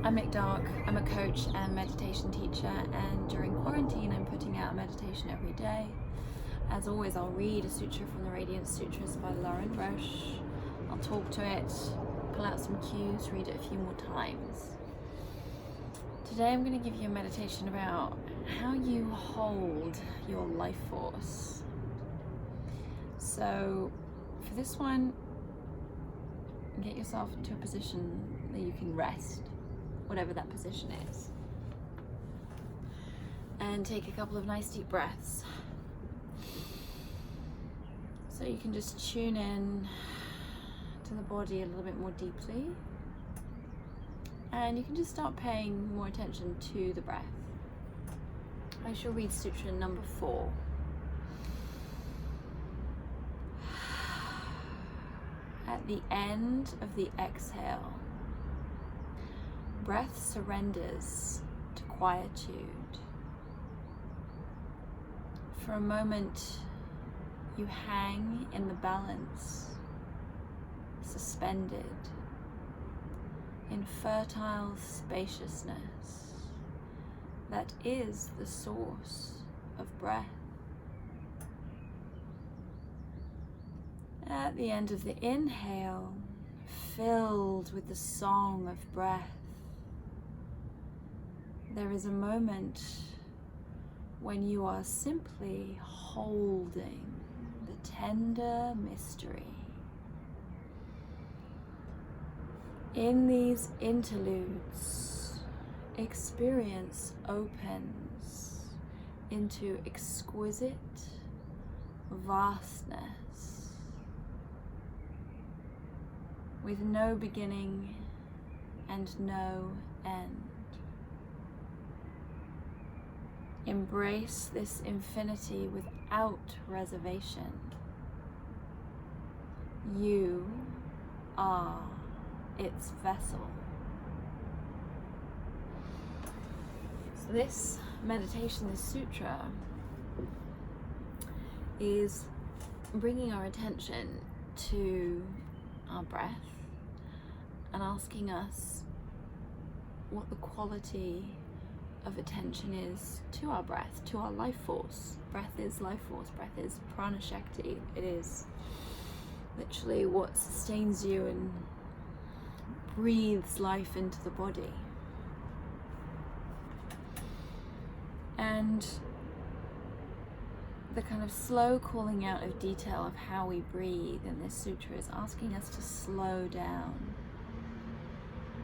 I'm a coach and meditation teacher, and during quarantine I'm putting out a meditation every day. As always, I'll read a sutra from the Radiant Sutras by Lauren Roche. I'll talk to it, pull out some cues, read it a few more times. Today I'm going to give you a meditation about how you hold your life force. So for this one, get yourself into a position that you can rest, whatever that position is. And take a couple of nice deep breaths. So you can just tune in to the body a little bit more deeply. And you can just start paying more attention to the breath. I shall read Sutra number 4. At the end of the exhale, breath surrenders to quietude. For a moment, you hang in the balance, suspended in fertile spaciousness that is the source of breath. At the end of the inhale, filled with the song of breath, there is a moment when you are simply holding the tender mystery. In these interludes, experience opens into exquisite vastness, with no beginning and no end. Embrace this infinity without reservation. You are its vessel. So this meditation, this sutra, is bringing our attention to our breath and asking us what the quality of attention is to our breath, to our life force. Breath is life force. Breath is prana shakti. It is literally what sustains you and breathes life into the body. And the kind of slow calling out of detail of how we breathe in this sutra is asking us to slow down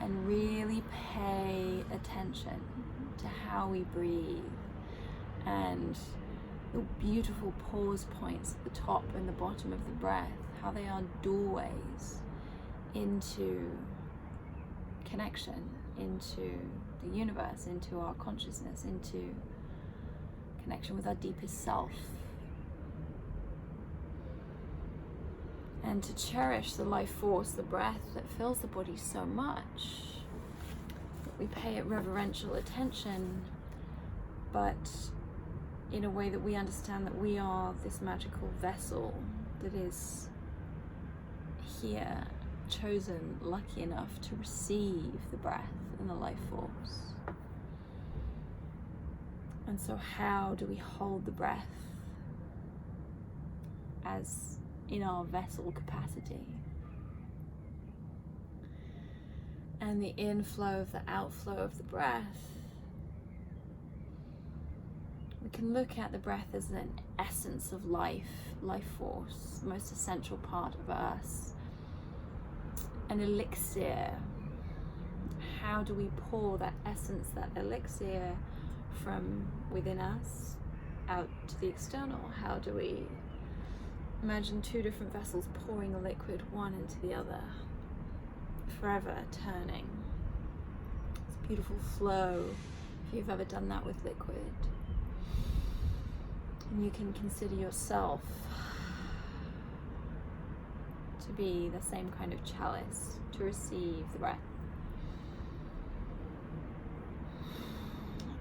and really pay attention to how we breathe and the beautiful pause points at the top and the bottom of the breath, how they are doorways into connection, into the universe, into our consciousness, into connection with our deepest self. And to cherish the life force, the breath that fills the body so much that we pay it reverential attention, but in a way that we understand that we are this magical vessel that is here, chosen, lucky enough to receive the breath and the life force. And so how do we hold the breath as in our vessel capacity? And the inflow of the outflow of the breath, we can look at the breath as an essence of life, life force, the most essential part of us, an elixir. How do we pour that essence, that elixir, from within us out to the external? How do we imagine two different vessels pouring a liquid, one into the other, forever turning? It's a beautiful flow, if you've ever done that with liquid. And you can consider yourself to be the same kind of chalice to receive the breath.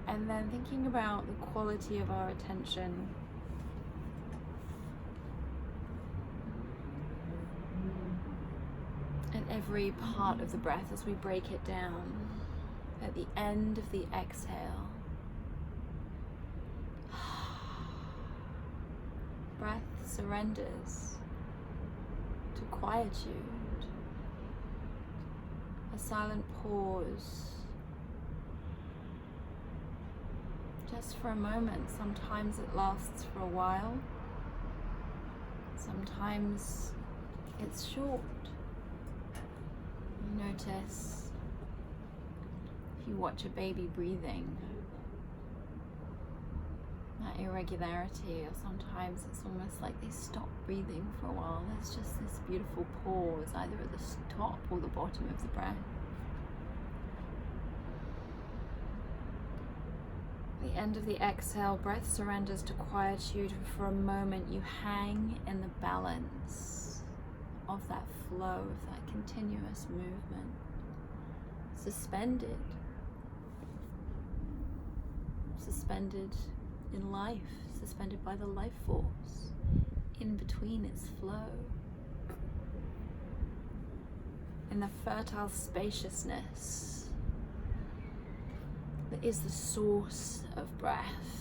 And then thinking about the quality of our attention at every part of the breath as we break it down. At the end of the exhale, breath surrenders to quietude, a silent pause, just for a moment. Sometimes it lasts for a while, sometimes it's short. You notice if you watch a baby breathing, that irregularity, or sometimes it's almost like they stop breathing for a while. There's just this beautiful pause, either at the top or the bottom of the breath. The end of the exhale, breath surrenders to quietude. For a moment, you hang in the balance of that flow, of that continuous movement, suspended in life, suspended by the life force, in between its flow, in the fertile spaciousness that is the source of breath.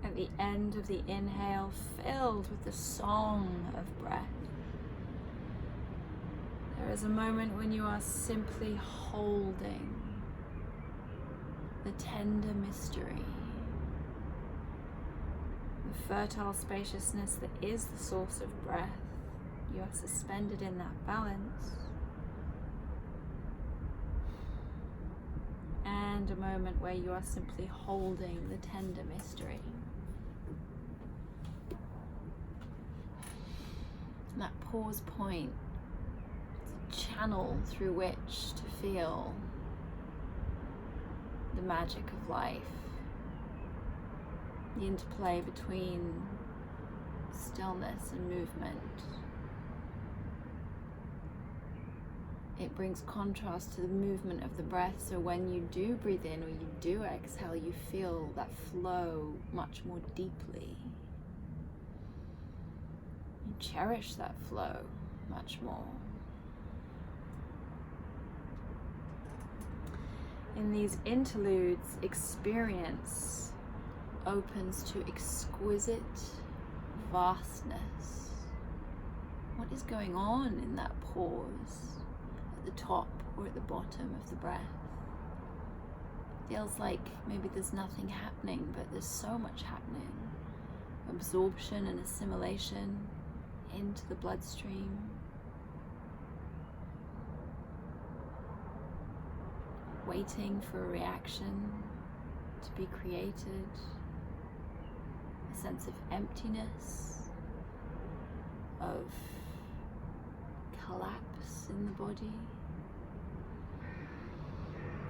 At the end of the inhale, filled with the song of breath, there is a moment when you are simply holding the tender mystery, the fertile spaciousness that is the source of breath. You are suspended in that balance. And a moment where you are simply holding the tender mystery. And that pause point is a channel through which to feel the magic of life, the interplay between stillness and movement. It brings contrast to the movement of the breath, so when you do breathe in or you do exhale, you feel that flow much more deeply. You cherish that flow much more. In these interludes, experience opens to exquisite vastness. What is going on in that pause at the top or at the bottom of the breath? Feels like maybe there's nothing happening, but there's so much happening. Absorption and assimilation into the bloodstream. Waiting for a reaction to be created, a sense of emptiness, of collapse in the body,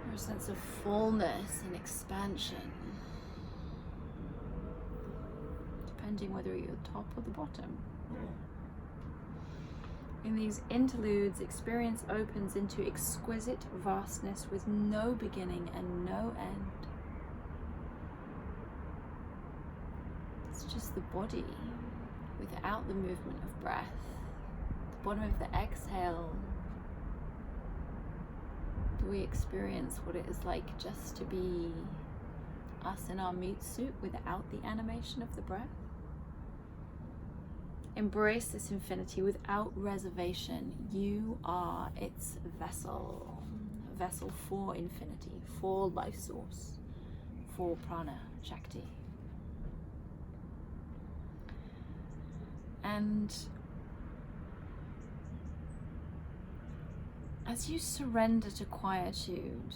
or a sense of fullness and expansion, depending whether you're top or the bottom. In these interludes, experience opens into exquisite vastness with no beginning and no end. It's just the body without the movement of breath. The bottom of the exhale, do we experience what it is like just to be us in our meat suit without the animation of the breath? Embrace this infinity without reservation. You are its vessel. A vessel for infinity, for life source, for prana, Shakti. And as you surrender to quietude,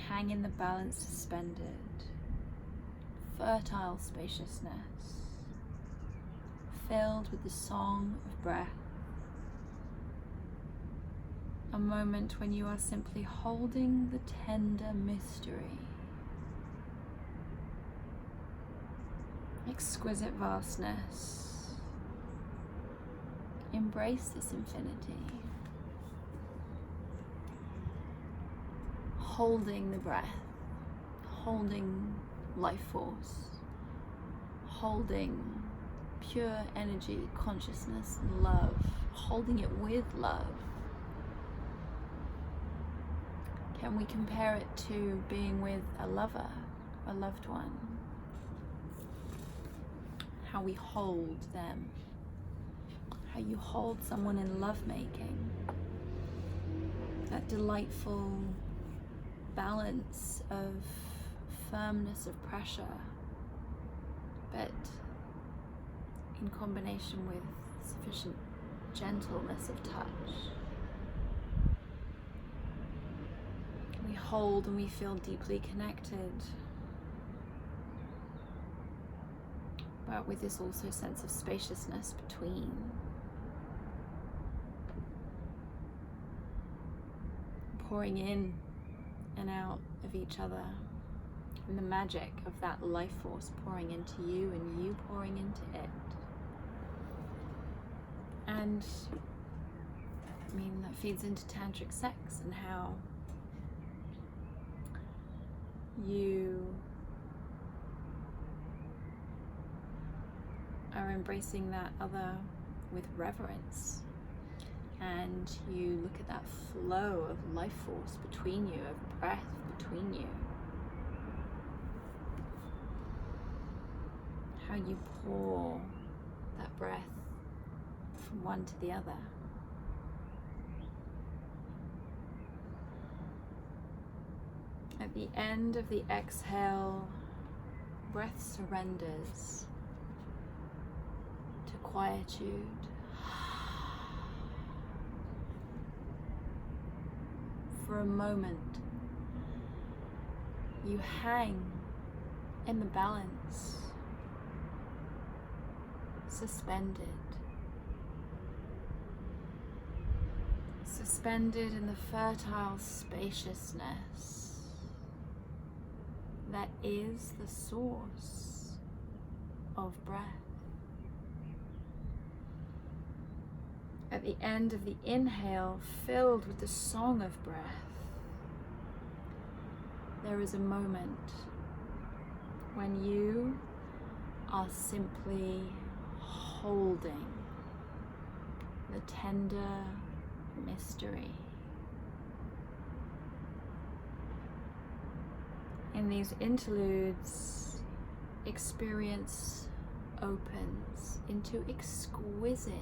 hang in the balance suspended, fertile spaciousness, filled with the song of breath. A moment when you are simply holding the tender mystery. Exquisite vastness. Embrace this infinity. Holding the breath, holding life force, holding pure energy, consciousness, and love, holding it with love. Can we compare it to being with a lover, a loved one? How we hold them, how you hold someone in lovemaking. That delightful balance of firmness of pressure, but in combination with sufficient gentleness of touch. We hold and we feel deeply connected, but with this also sense of spaciousness between. Pouring in and out of each other, and the magic of that life force pouring into you and you pouring into it. And I mean, that feeds into tantric sex and how you are embracing that other with reverence, and you look at that flow of life force between you, of breath between you, how you pour that breath from one to the other. At the end of the exhale, breath surrenders to quietude. For a moment, you hang in the balance, suspended in the fertile spaciousness that is the source of breath. At the end of the inhale, filled with the song of breath, there is a moment when you are simply holding the tender mystery. In these interludes, experience opens into exquisite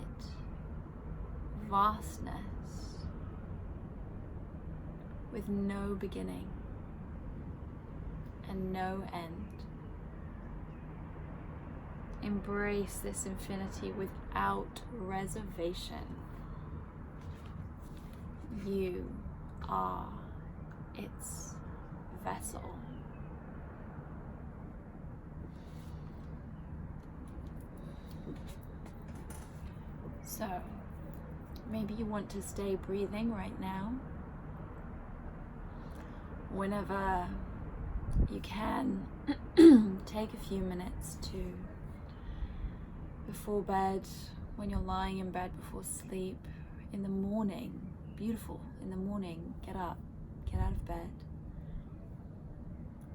vastness with no beginning and no end. Embrace this infinity without reservation. You are its vessel. So, maybe you want to stay breathing right now. Whenever you can, take a few minutes to, before bed, when you're lying in bed before sleep, in the morning, beautiful, in the morning, get up, get out of bed,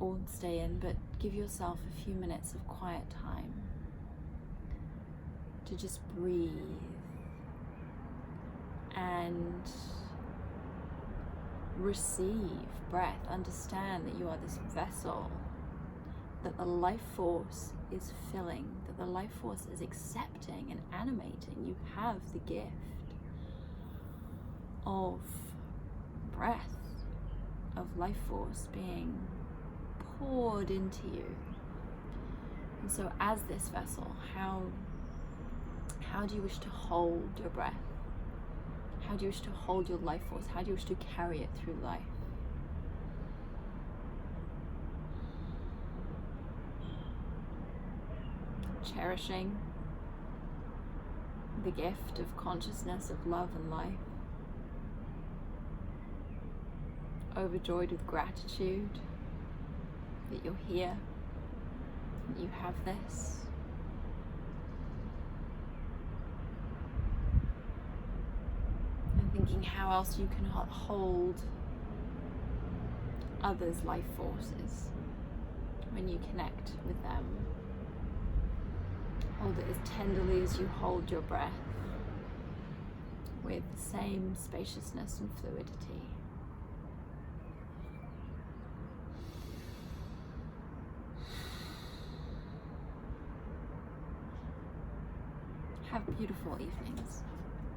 or stay in, but give yourself a few minutes of quiet time to just breathe and receive breath. Understand that you are this vessel, that the life force is filling, that the life force is accepting and animating. You have the gift of breath, of life force being poured into you. And so as this vessel, how do you wish to hold your breath? How do you wish to hold your life force? How do you wish to carry it through life? Cherishing the gift of consciousness, of love and life. Overjoyed with gratitude that you're here, that you have this. And thinking how else you can hold others' life forces when you connect with them. Hold it as tenderly as you hold your breath, with the same spaciousness and fluidity. Have beautiful evenings.